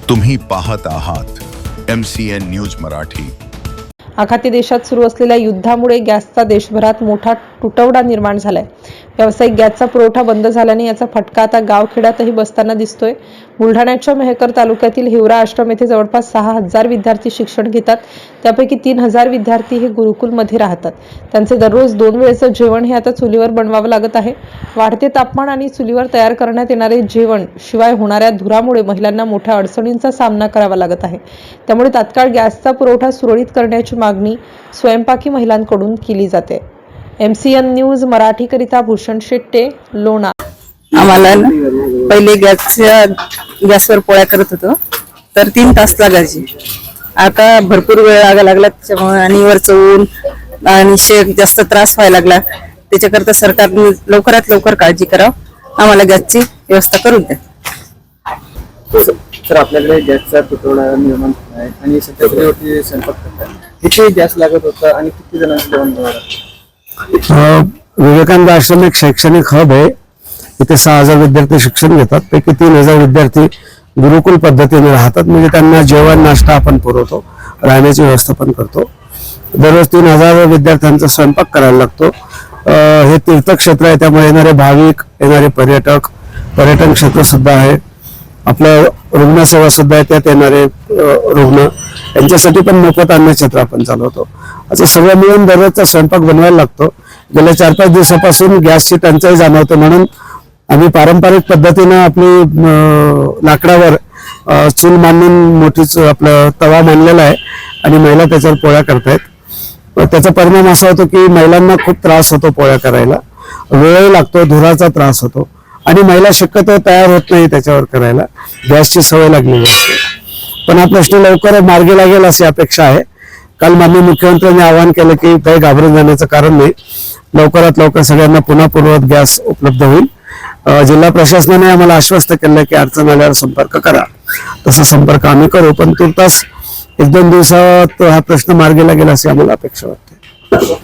तुम्ही पाहत आहात MCN न्यूज मराठी। आखाती देशात सुरू असलेल्या युद्धामुळे गॅसचा देशभरात मोठा तुटवडा निर्माण झालाय। व्यावसायिक गॅसचा पुरवठा बंद झाल्याने याचा फटका आता गावखेड्यातही बसताना दिसतोय। बुलढाण्याच्या मेहकर तालुक्यातील हिवरा आश्रम येथे जवळपास 6,000 विद्यार्थी शिक्षण घेतात। त्यापैकी 3,000 विद्यार्थी हे गुरुकुलमध्ये राहतात। त्यांचे दररोज 2 वेळेचं जेवण हे आता चुलीवर बनवावं लागत आहे। वाढते तापमान आणि चुलीवर तयार करण्यात येणारे जेवण शिवाय होणाऱ्या धुरामुळे महिलांना मोठ्या अडचणींचा सामना करावा लागत आहे। त्यामुळे तात्काळ गॅसचा पुरवठा सुरळीत करण्याची मागणी स्वयंपाकी महिलांकडून केली जाते। MCN न्यूज मराठीकरिता भूषण शेट्टे, लोणा। आम्हाला पहिले गॅसवर पोळ्या करत होतो तर 3 तास लागायचे। आता भरपूर वेळ लागला त्याच्यामुळे आणि वरचं ऊन आणि शेक जास्त त्रास व्हायला लागला। त्याच्याकरता सरकारने लवकरात लवकर काळजी करावं, आम्हाला गॅसची व्यवस्था करून द्या। तर आपल्याकडे गॅसचा तुटवडा निर्माण आहे आणि सध्या चुलीवरती स्वयंपाक करतात। किती गॅस लागत होता आणि किती जणांचं जेवण बनवलं? विवेकानंद आश्रम एक शैक्षणिक हब आहे। इथे 6,000 विद्यार्थी शिक्षण घेतात। पैकी 3,000 विद्यार्थी गुरुकुल पद्धतीने राहतात, म्हणजे त्यांना जेवण नाश्ता आपण पुरवतो, राहण्याची व्यवस्था पण करतो। दररोज 3,000 विद्यार्थ्यांचा स्वयंपाक करायला लागतो। हे तीर्थक्षेत्र आहे, त्यामुळे येणारे भाविक, येणारे पर्यटक, पर्यटन क्षेत्र सुद्धा आहे, आपलं रुग्णसेवा सुद्धा आहे, त्यात येणारे रुग्ण यांच्यासाठी पण मोफत अन्नछत्र आपण चालवतो। असं सगळं मिळून दररोजचा स्वयंपाक बनवायला लागतो। गेल्या 4-5 दिवसापासून गॅसची टंचाई जाणवते, म्हणून आम्ही पारंपरिक पद्धतीनं आपली लाकडावर चूल मांडून मोठीच आपलं तवा मांडलेला आहे आणि महिला त्याच्यावर पोळ्या करतायत। त्याचा परिणाम असा होतो की महिलांना खूप त्रास होतो, पोळ्या करायला वेळ लागतो, धुराचा त्रास होतो आणि महिला शक्यतो तयार होत नाही त्याच्यावर करायला, गॅसची सवय लागलेली असते। पण हा प्रश्न लवकर मार्गी लागेल अशी अपेक्षा आहे। काल माननीय मुख्यमंत्र्यांनी आवाहन केलं की काही घाबरून जाण्याचं कारण नाही, लवकरात लवकर सगळ्यांना पुन्हा पूर्ववत गॅस उपलब्ध होईल। जिल्हा प्रशासनाने आम्हाला आश्वस्त केलं की अडचण आल्यावर संपर्क करा, तसा संपर्क आम्ही करू, पण तुर्तास 1-2 दिवसात हा प्रश्न मार्गी लागेल अशी आम्हाला अपेक्षा वाटते।